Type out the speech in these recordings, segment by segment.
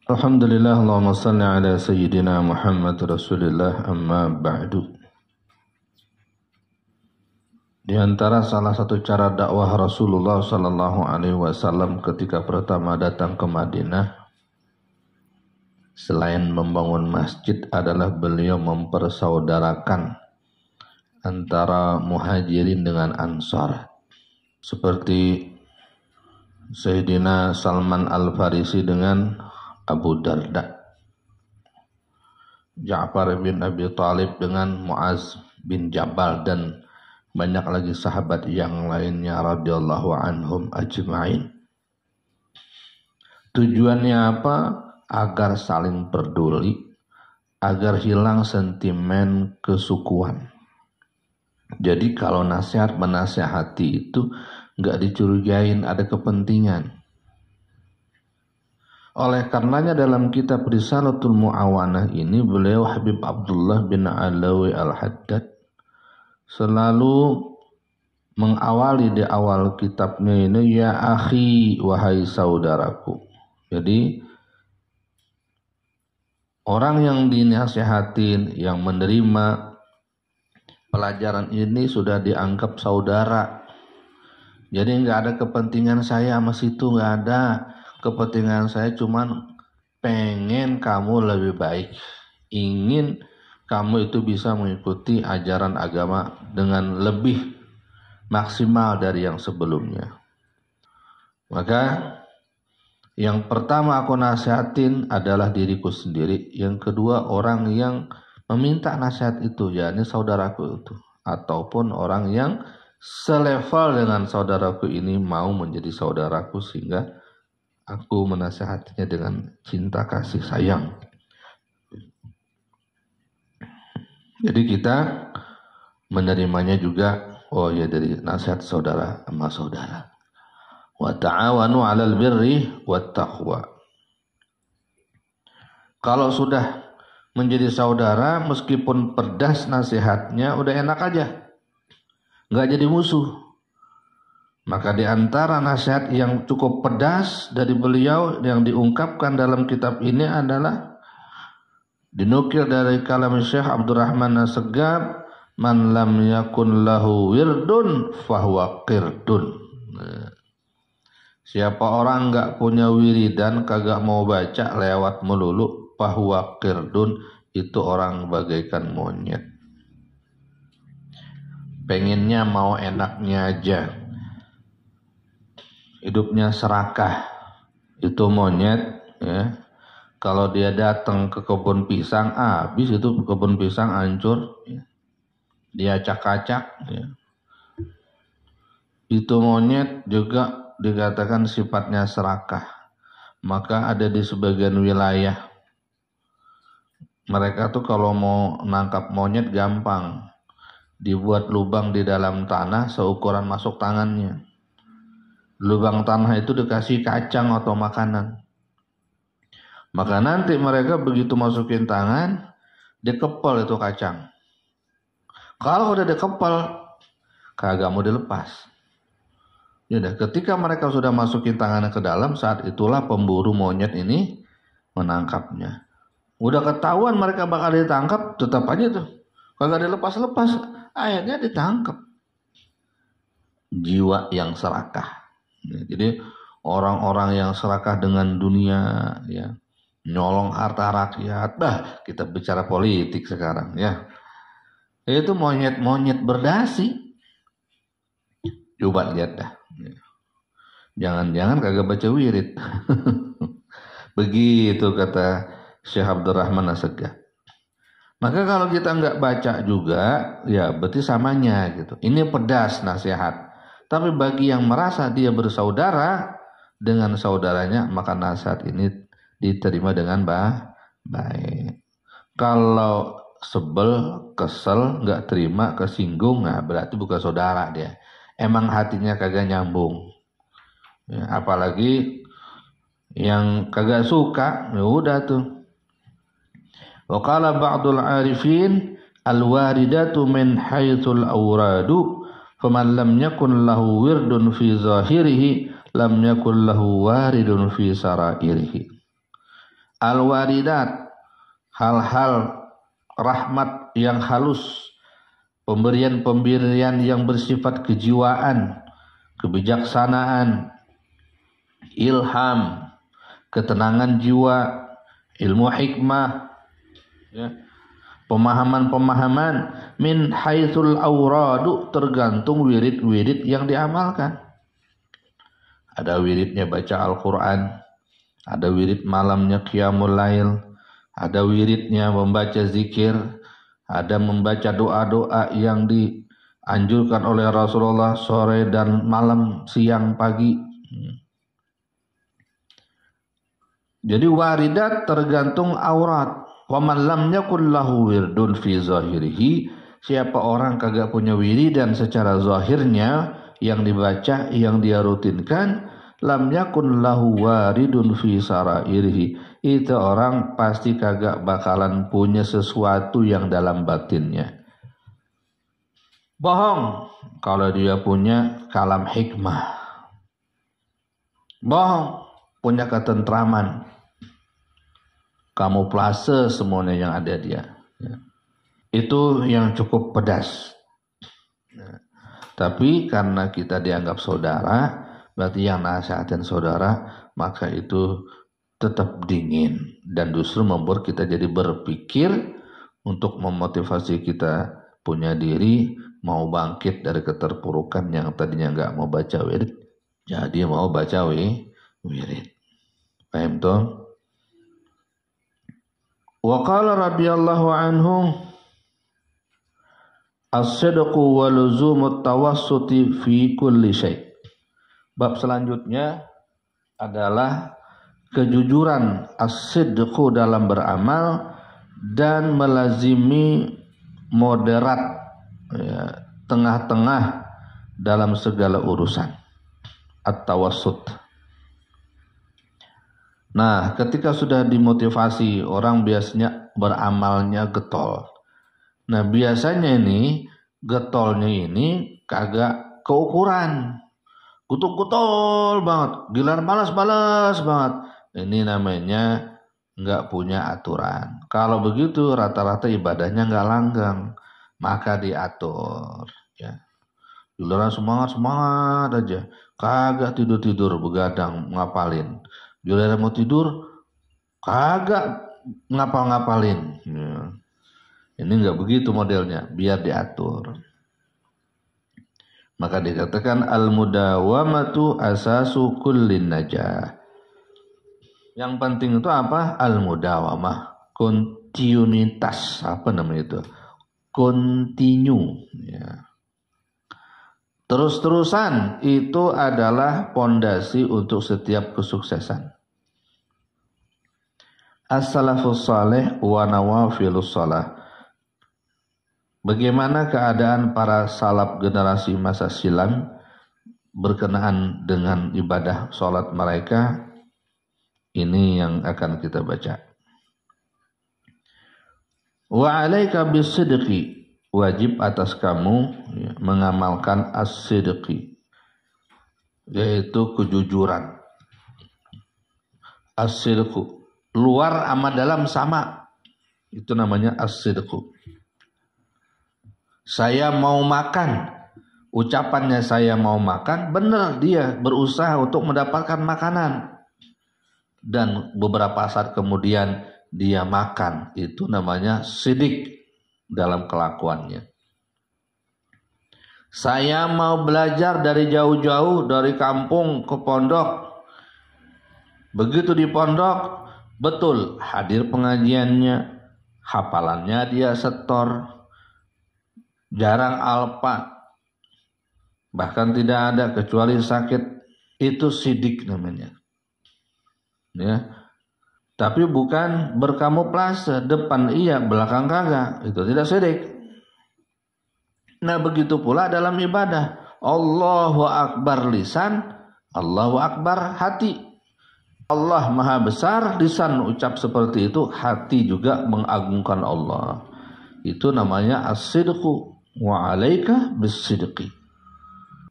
Alhamdulillah, Allahumma salli ala Sayyidina Muhammad Rasulillah amma ba'du. Di antara salah satu cara dakwah Rasulullah sallallahu alaihi wasallam ketika pertama datang ke Madinah, selain membangun masjid adalah beliau mempersaudarakan antara muhajirin dengan ansar. Seperti Sayyidina Salman Al-Farisi dengan Abu Darda, Ja'far bin Abi Thalib dengan Muaz bin Jabal, dan banyak lagi sahabat yang lainnya radhiyallahu anhum ajma'in. Tujuannya apa? Agar saling peduli, agar hilang sentimen kesukuan. Jadi kalau nasihat menasihati itu nggak dicurigain ada kepentingan. Oleh karenanya dalam kitab Risalatul Mu'awanah ini beliau Habib Abdullah bin Alawi Al-Haddad selalu mengawali di awal kitabnya ini, ya akhi, wahai saudaraku. Jadi orang yang dinasihatin, yang menerima pelajaran ini sudah dianggap saudara. Jadi nggak ada kepentingan saya sama situ, nggak ada. Kepentingan saya cuman pengen kamu lebih baik, ingin kamu itu bisa mengikuti ajaran agama dengan lebih maksimal dari yang sebelumnya. Maka yang pertama aku nasihatin adalah diriku sendiri. Yang kedua orang yang meminta nasihat itu, yakni saudaraku itu, ataupun orang yang selevel dengan saudaraku ini mau menjadi saudaraku sehingga aku menasihatinya dengan cinta kasih sayang. Jadi kita menerimanya juga, oh ya, dari nasihat saudara sama saudara. Wa ta'awanu 'alal birri wat taqwa. Kalau sudah menjadi saudara, meskipun pedas nasihatnya udah enak aja, nggak jadi musuh. Maka di antara nasihat yang cukup pedas dari beliau yang diungkapkan dalam kitab ini adalah dinukil dari kalam Syekh Abdurrahman As-Segaf, man lam yakun lahu wirdun fahuwa qirdun. Siapa orang enggak punya wiridan, kagak mau baca, lewat melulu, fahuwa qirdun, itu orang bagaikan monyet. Pengennya mau enaknya aja, hidupnya serakah, itu monyet ya. Kalau dia datang ke kebun pisang, habis itu kebun pisang hancur ya. Dia acak-acak ya. Itu monyet juga dikatakan sifatnya serakah. Maka ada di sebagian wilayah mereka tuh kalau mau nangkap monyet gampang, dibuat lubang di dalam tanah seukuran masuk tangannya. Lubang tanah itu dikasih kacang atau makanan. Maka nanti mereka begitu masukin tangan, dikepel itu kacang. Kalau udah dikepel, kagak mau dilepas. Yaudah, ketika mereka sudah masukin tangannya ke dalam, saat itulah pemburu monyet ini menangkapnya. Udah ketahuan mereka bakal ditangkap, tetap aja tuh, kagak dilepas-lepas, akhirnya ditangkap. Jiwa yang serakah. Jadi orang-orang yang serakah dengan dunia ya, nyolong harta rakyat, kita bicara politik sekarang ya, itu monyet-monyet berdasi. Coba lihat dah, jangan-jangan kagak baca wirid. Begitu kata Syekh Abdurrahman As-Segaf. Maka kalau kita nggak baca juga, ya berarti samanya gitu. Ini pedas nasihat. Tapi bagi yang merasa dia bersaudara dengan saudaranya, maka nasihat ini diterima dengan baik. Kalau sebel, kesel, nggak terima, kesinggung, nah berarti bukan saudara dia. Emang hatinya kagak nyambung. Ya, apalagi yang kagak suka, ya udah tuh. Wa qala ba'dul 'arifin al-waridatu min haitsul awradu faman lam yakun lahu wirdun fi zahirihi lam yakun lahu waridun fi sarairihi. Al-waridat, hal-hal rahmat yang halus, pemberian-pemberian yang bersifat kejiwaan, kebijaksanaan, ilham, ketenangan jiwa, ilmu hikmah, ya, pemahaman-pemahaman min haitsul auradu, tergantung wirid-wirid yang diamalkan. Ada wiridnya baca Al-Quran, ada wirid malamnya qiyamul lail, ada wiridnya membaca zikir, ada membaca doa-doa yang dianjurkan oleh Rasulullah sore dan malam, siang, pagi. Jadi waridat tergantung aurat. Wa man lam yakul lahu wirdun fi zahirihi, siapa orang kagak punya wiridan secara zahirnya yang dibaca, yang dia rutinkan, lam yakun lahu waridun fi sarairihi, itu orang pasti kagak bakalan punya sesuatu yang dalam batinnya. Bohong kalau dia punya kalam hikmah, bohong punya ketentraman, kamuflase semuanya yang ada dia, ya. Itu yang cukup pedas. Tapi karena kita dianggap saudara, berarti yang nasihatin saudara, maka itu tetap dingin dan justru membuat kita jadi berpikir untuk memotivasi kita punya diri, mau bangkit dari keterpurukan yang tadinya nggak mau baca wirid, jadi mau baca wirid. Paham tuh? Wa qala radhiyallahu anhu, as-sidqu wa luzumut tawassuti fi kulli syai'. Bab selanjutnya adalah kejujuran, as-sidqu dalam beramal, dan melazimi moderat, ya, tengah-tengah dalam segala urusan, at-tawassut. Nah, ketika sudah dimotivasi, orang biasanya beramalnya getol. Nah, biasanya ini getolnya ini kagak keukuran, kutuk-kutul banget, gilar balas-balas banget. Ini namanya nggak punya aturan. Kalau begitu rata-rata ibadahnya nggak langgeng, maka diatur. Ya, gilaran semangat aja, kagak tidur begadang ngapalin. Giliran mau tidur kagak ngapalin. Ya. Ini enggak begitu modelnya, biar diatur. Maka dikatakan al-mudawamatu asasu kullin najah. Yang penting itu apa? Al-mudawamah, kontinuitas. Apa namanya itu? Continue, ya. Terus-terusan itu adalah pondasi untuk setiap kesuksesan. As-salafus salih wa nawafilus salah. Bagaimana keadaan para salaf generasi masa silam berkenaan dengan ibadah sholat mereka? Ini yang akan kita baca. Wa alaika bisidqi, wajib atas kamu, ya, mengamalkan as-sidqi, yaitu kejujuran. As-sidqu, luar sama dalam sama, itu namanya as-sidqu. Saya mau makan, ucapannya saya mau makan, benar dia berusaha untuk mendapatkan makanan. Dan beberapa saat kemudian dia makan, itu namanya sidik dalam kelakuannya. Saya mau belajar dari jauh-jauh, dari kampung ke pondok. Begitu di pondok, betul hadir pengajiannya, hafalannya dia setor, jarang alpa, bahkan tidak ada kecuali sakit. Itu sidik namanya, ya. Tapi bukan berkamuflase, depan iya belakang kagak, itu tidak sidik. Nah, begitu pula dalam ibadah. Allahu Akbar lisan, Allahu Akbar hati. Allah maha besar, lisan ucap seperti itu, hati juga mengagungkan Allah. Itu namanya as-sidqu. Wa alaika bis-sidqi.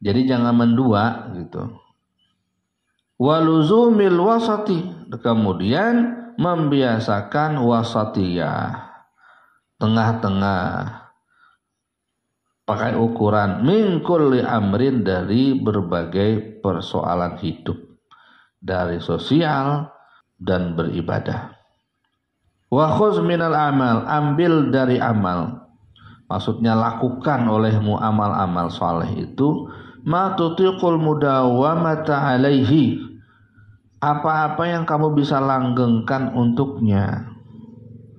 Jadi jangan mendua gitu. Wa luzumil wasati, kemudian membiasakan wasatiyah, tengah-tengah, pakai ukuran min kulli amrin, dari berbagai persoalan hidup, dari sosial dan beribadah. Wa khuz minal amal, ambil dari amal, maksudnya lakukan olehmu amal-amal saleh itu, ma tutiqul mudawamata alaihi, apa-apa yang kamu bisa langgengkan untuknya.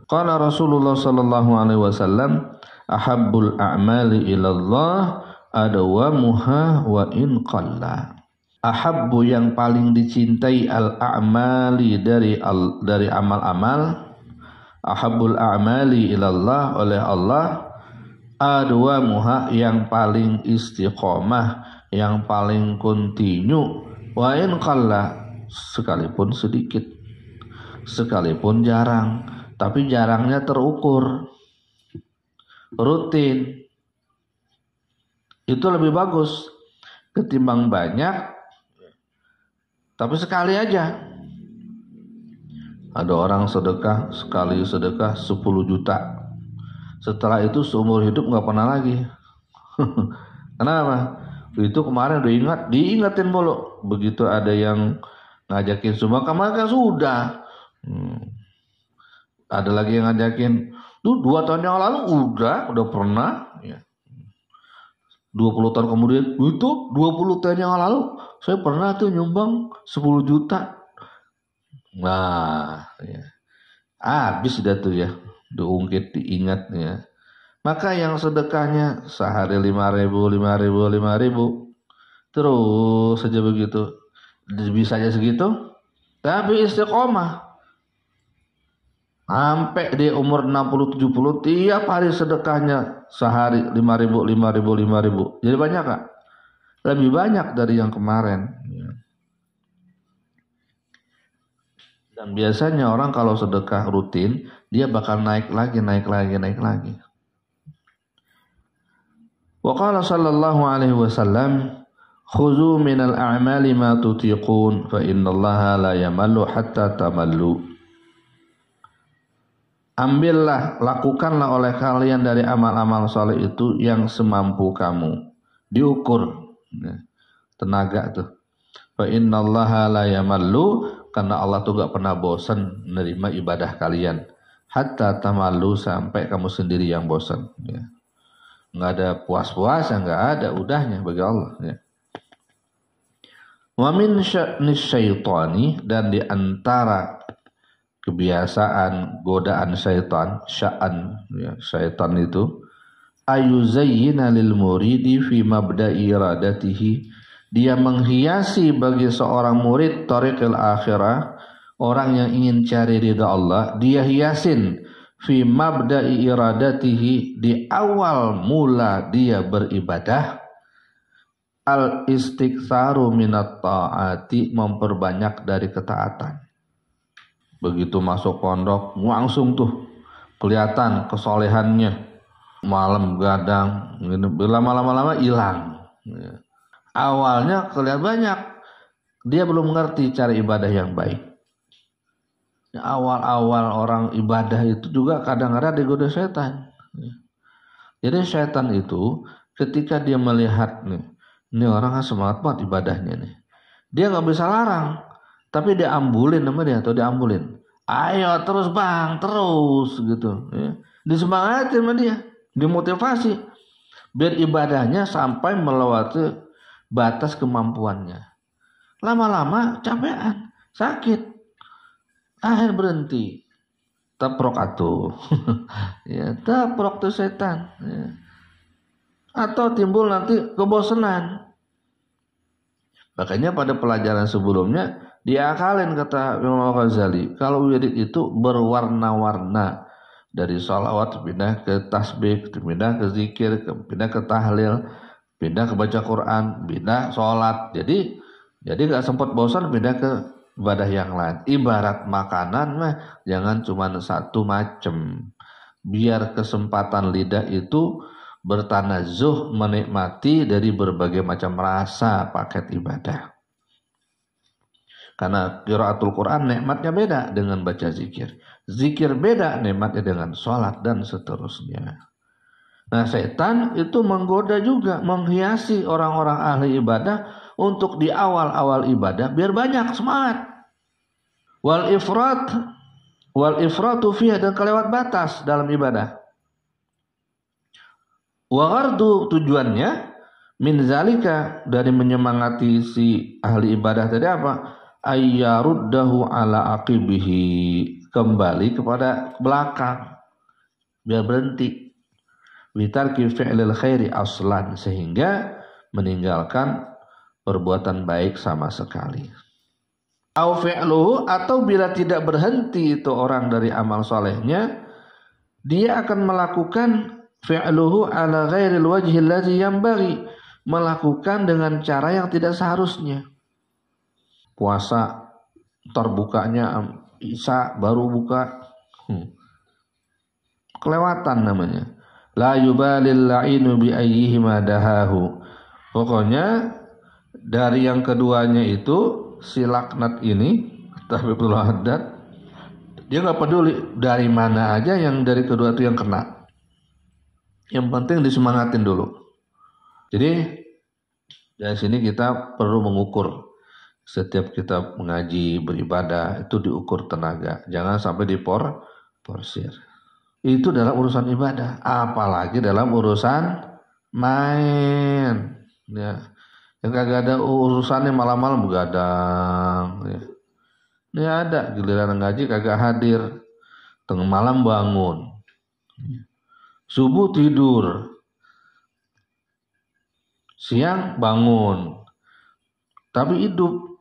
Qala Rasulullah sallallahu alaihi wasallam, ahabbul a'mali ilallah adawamuha wa in qalla. Ahabbu, yang paling dicintai, al-a'mali, dari amal-amal, ahabbul a'mali ilallah, oleh Allah, adwamuha, yang paling istiqomah, yang paling kontinu, wa in qalla, sekalipun sedikit, sekalipun jarang, tapi jarangnya terukur, rutin. Itu lebih bagus ketimbang banyak tapi sekali aja. Ada orang sedekah, sekali sedekah 10 juta. Setelah itu seumur hidup gak pernah lagi. Kenapa? Itu kemarin udah diingatin mulu. Begitu ada yang ngajakin semua, kemarin kan sudah. Ada lagi yang ngajakin, tuh 2 tahun yang lalu udah pernah. Ya. 20 tahun kemudian, itu 20 tahun yang lalu saya pernah tuh nyumbang 10 juta. Nah, ya. Habis dah tuh ya, diungkit, diingat ya. Maka yang sedekahnya sehari 5.000, terus saja begitu, bisanya segitu, tapi istiqomah. Sampai di umur 60-70 tiap hari sedekahnya sehari 5.000. Jadi banyak gak? Lebih banyak dari yang kemarin. Dan biasanya orang kalau sedekah rutin, dia bakal naik lagi. Wa qala sallallahu alaihi wasallam, khudhu minal a'mali ma tutiqun, fa innallaha la yamallu hatta tamallu. Ambillah, lakukanlah oleh kalian dari amal-amal saleh itu yang semampu kamu. Diukur tenaga tuh. Fa innallaha la yamallu, karena Allah tuh gak pernah bosan menerima ibadah kalian. Hatta tamallu, sampai kamu sendiri yang bosan. Ya. Nggak ada puas-puasnya, nggak ada udahnya bagi Allah. Ya. Wa min sya'nis syaitani, dan di antara kebiasaan godaan syaitan, sya'an ya, syaitan itu, ayuzayyina lil muridi fi mabda'i iradatihi, dia menghiasi bagi seorang murid tariqil akhirah, orang yang ingin cari ridha Allah, dia hiasin fi mabda'i iradatihi, di awal mula dia beribadah, al istiktsaru minat ta'ati, memperbanyak dari ketaatan. Begitu masuk pondok langsung tuh kelihatan kesolehannya, malam gadang, lama-lama hilang. Awalnya kelihatan banyak, dia belum mengerti cara ibadah yang baik. Awal-awal orang ibadah itu juga kadang-kadang digoda setan. Jadi setan itu ketika dia melihat nih, ini orang kan semangat banget ibadahnya nih, dia nggak bisa larang, tapi diambulin sama dia, atau diambulin. Ayo terus bang, terus gitu. Ya. Disemangatin sama dia, dimotivasi biar ibadahnya sampai melewati batas kemampuannya. Lama-lama capean, sakit, akhir berhenti, teprok atuh. Ya, teprok tuh setan. Ya. Atau timbul nanti kebosanan. Makanya pada pelajaran sebelumnya diakalin, kata Imam Ghazali, kalau wirid itu berwarna-warna, dari sholawat pindah ke tasbih, pindah ke zikir, pindah ke tahlil, pindah ke baca Quran, pindah sholat. Jadi nggak sempat bosan pindah ke ibadah yang lain. Ibarat makanan mah jangan cuma satu macam, biar kesempatan lidah itu bertanazuh menikmati dari berbagai macam rasa paket ibadah. Karena qiraatul Quran nikmatnya beda dengan baca zikir. Zikir beda nikmatnya dengan sholat dan seterusnya. Nah, setan itu menggoda juga, menghiasi orang-orang ahli ibadah untuk di awal-awal ibadah biar banyak semangat. Wal ifratu fiha, dan kelewat batas dalam ibadah. Wa ghardu, tujuannya min zalika, dari menyemangati si ahli ibadah tadi apa? Ayyaruddahu ala aqibihi, kembali kepada belakang biar berhenti. Bitarki fi'lil khairi aslan, sehingga meninggalkan perbuatan baik sama sekali. Au fi'luhu, atau bila tidak berhenti itu orang dari amal solehnya, dia akan melakukan fi'luhu ala ghairil wajhi allazi yanbaghi, melakukan dengan cara yang tidak seharusnya. Puasa terbukanya Isya baru buka, kelewatan namanya. La yubalil la'inu bi ayyihima dahahu. Pokoknya dari yang keduanya itu si laknat ini, Tahbibul Haddad, dia nggak peduli dari mana aja, yang dari kedua itu yang kena. Yang penting disemangatin dulu. Jadi dari sini kita perlu mengukur. Setiap kita mengaji, beribadah, itu diukur tenaga. Jangan sampai diporsir. Itu dalam urusan ibadah. Apalagi dalam urusan main. Ya. Yang kagak ada urusannya malam-malam begadang. Ya. Ini ada, giliran ngaji kagak hadir. Tengah malam bangun. Subuh tidur. Siang bangun. Tapi hidup.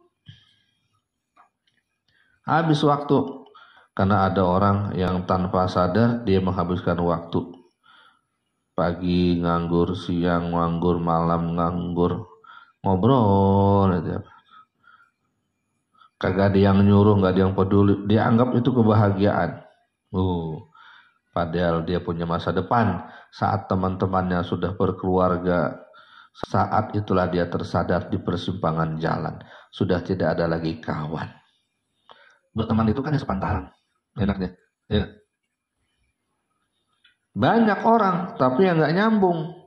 Habis waktu. Karena ada orang yang tanpa sadar dia menghabiskan waktu. Pagi nganggur, siang nganggur, malam nganggur. Ngobrol aja. Kagak ada yang nyuruh, gak ada yang peduli. Dia anggap itu kebahagiaan. Padahal dia punya masa depan. Saat teman-temannya sudah berkeluarga, saat itulah dia tersadar di persimpangan jalan. Sudah tidak ada lagi kawan. Berteman itu kan sepantaran. Enaknya. Ya. Banyak orang, tapi yang gak nyambung.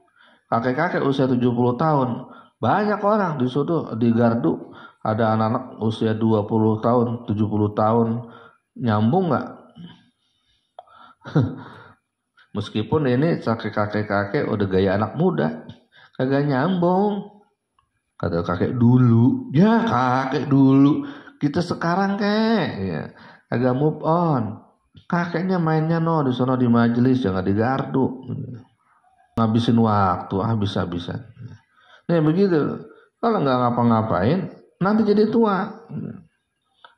Kakek-kakek usia 70 tahun. Banyak orang di situ, di gardu. Ada anak-anak usia 20 tahun, 70 tahun. Nyambung gak? Meskipun ini kakek-kakek udah gaya anak muda. Kagak nyambung. Kata kakek dulu. Ya kakek dulu. Kita sekarang kek. Ya. Agak move on. Kakeknya mainnya di sono di majelis, jangan di gardu. Ngabisin waktu habis-habisan. Nih begitu. Kalau nggak ngapa-ngapain, nanti jadi tua.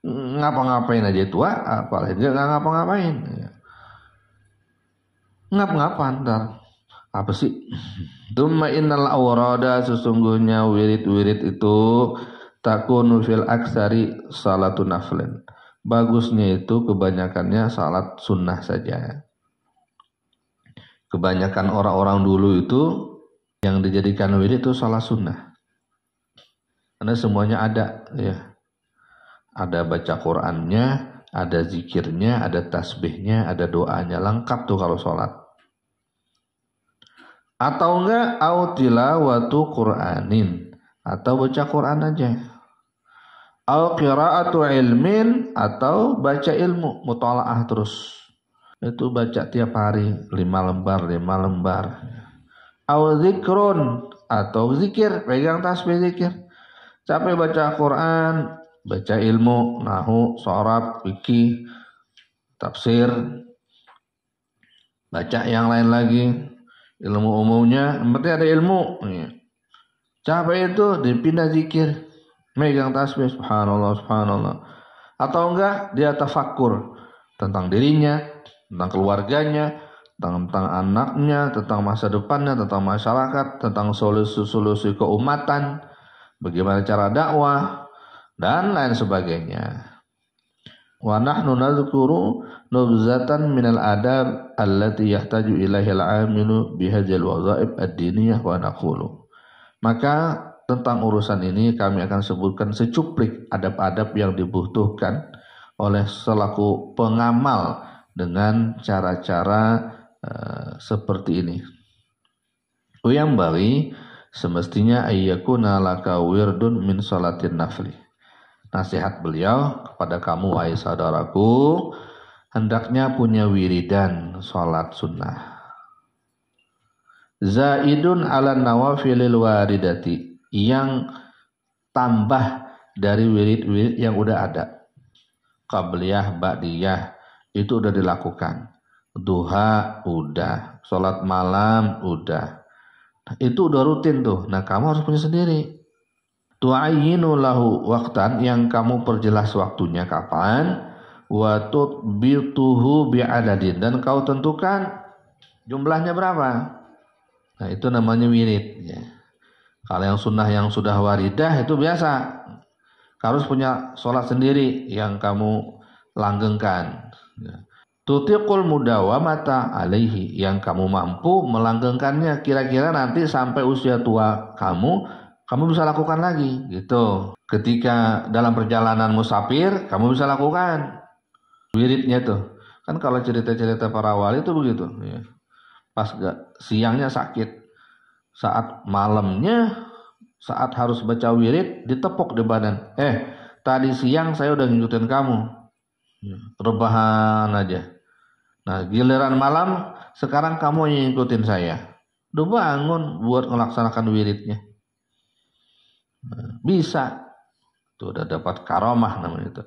Ngapa-ngapain aja tua, apalagi nggak ngapa-ngapain. Ngapa-ngapa ntar. Apa sih? Tsumma innal awrada, sesungguhnya wirid-wirid itu takunu fil aksari salatu naflin. Bagusnya itu kebanyakannya salat sunnah saja. Kebanyakan orang-orang dulu itu yang dijadikan wirid itu salat sunnah. Karena semuanya ada, ya. Ada baca Qur'annya, ada zikirnya, ada tasbihnya, ada doanya, lengkap tuh kalau salat. Atau enggak au tilawatu Qur'anin, atau baca Qur'an aja. Au qira'atu ilmin, atau baca ilmu, mutalaah terus. Itu baca tiap hari 5 lembar. Au zikrun, atau zikir, pegang tasbih zikir. Capek baca Quran, baca ilmu, nahwu, sharaf, fikih, tafsir. Baca yang lain lagi, ilmu umumnya, yang penting ada ilmu. Capek itu dipindah zikir. Megang tasbih, subhanallah, subhanallah. Atau enggak dia tafakkur tentang dirinya, tentang keluarganya, tentang anaknya, tentang masa depannya, tentang masyarakat, tentang solusi-solusi keumatan, bagaimana cara dakwah, dan lain sebagainya. Wa nahnu nadhkuru nubzatan minal adab allati yahtaju ilaihi al-'amilu bihadzal wadha'ib ad-diniyah wa naqulu. Maka tentang urusan ini kami akan sebutkan secuplik adab-adab yang dibutuhkan oleh selaku pengamal dengan cara-cara seperti ini. Yang bagi semestinya ayyakuna laka wirdun min salatin nafli. Nasihat beliau kepada kamu wahai saudaraku, hendaknya punya wiridan salat sunnah. Zaidun ala nawafilil waridati, yang tambah dari wirid-wirid yang udah ada. Qabliyah, ba'diyah itu udah dilakukan. Duha udah, salat malam udah. Itu udah rutin tuh. Nah, kamu harus punya sendiri. Tu'ayyinu lahu waqtan, yang kamu perjelas waktunya kapan, wa tutbituhu bi'adadin, dan kau tentukan jumlahnya berapa. Nah, itu namanya wirid ya. Kalau yang sunnah yang sudah waridah itu biasa. Harus punya sholat sendiri yang kamu langgengkan. Tutiqul mudawamata alaihi, yang kamu mampu melanggengkannya kira-kira nanti sampai usia tua kamu bisa lakukan lagi gitu. Ketika dalam perjalanan musafir kamu bisa lakukan wiridnya tuh. Kan kalau cerita-cerita para wali itu begitu ya. Pas siangnya sakit, saat malamnya, saat harus baca wirid ditepuk di badan. Tadi siang saya udah ngikutin kamu, rebahan aja. Nah, giliran malam sekarang kamu yang ngikutin saya. Udah bangun buat melaksanakan wiridnya. Bisa. Itu udah dapat karamah namanya itu.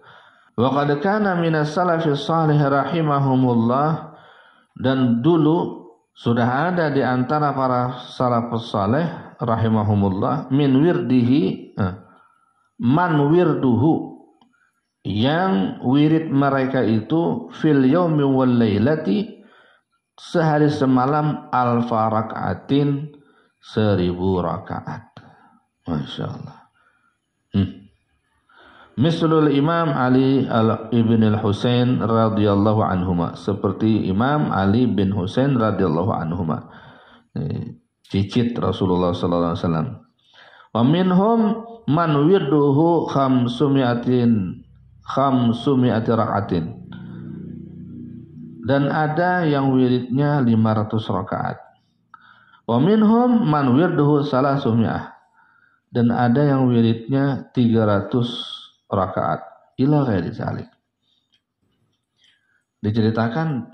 Wa qad kana minas salafis salih rahimahumullah, dan dulu sudah ada di antara para salafus saleh rahimahumullah min wirdihi man wirduhu, yang wirid mereka itu fil yaumi wal lailati, sehari semalam alfa rakaatin, 1000 rakaat. Masya Allah. Mislul Imam Ali ibn al-Husain radhiyallahu anhuma, seperti Imam Ali bin Husain radhiyallahu anhuma, cicit Rasulullah sallallahu alaihi wasallam. Wa minhum man wirduhu 500 rakaatin, dan ada yang wiridnya 500 rakaat. Wa minhum man wirduhu 300, dan ada yang wiridnya 300 rakaat. Ila ghairi dzalik. Diceritakan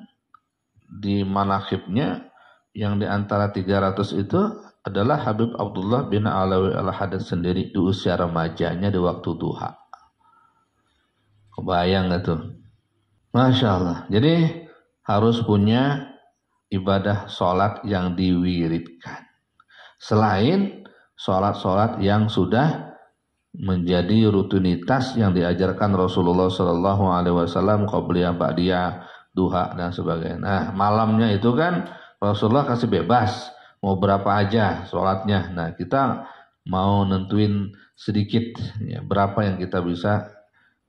di manakhibnya yang di antara 300 itu adalah Habib Abdullah bin Alawi al-Hadad sendiri di usia remajanya di waktu duha. Kebayang gak tuh? Masya Allah. Jadi harus punya ibadah sholat yang diwiridkan. Selain sholat-sholat yang sudah menjadi rutinitas yang diajarkan Rasulullah Sallallahu Alaihi Wasallam, qabliyah, ba'diyah, duha dan sebagainya. Nah, malamnya itu kan Rasulullah kasih bebas mau berapa aja sholatnya. Nah, kita mau nentuin sedikit ya, berapa yang kita bisa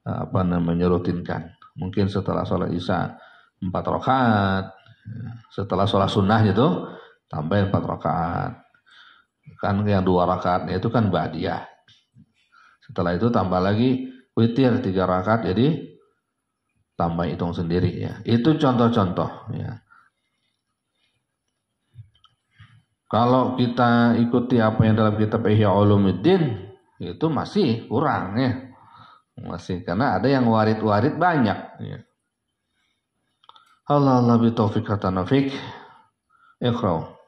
rutinkan. Mungkin setelah sholat isya 4 rakaat, setelah sholat sunnah itu tambahin 4 rakaat. Kan yang 2 rakaatnya itu kan ba'diyah. Setelah itu tambah lagi witir 3 rakaat, jadi tambah hitung sendiri ya. Itu contoh-contoh ya. Kalau kita ikuti apa yang dalam kitab Ihya Ulumuddin itu masih kurang ya. Masih, karena ada yang warid-warid banyak ya. Allah bi taufiq wa tanafiq. Iqra.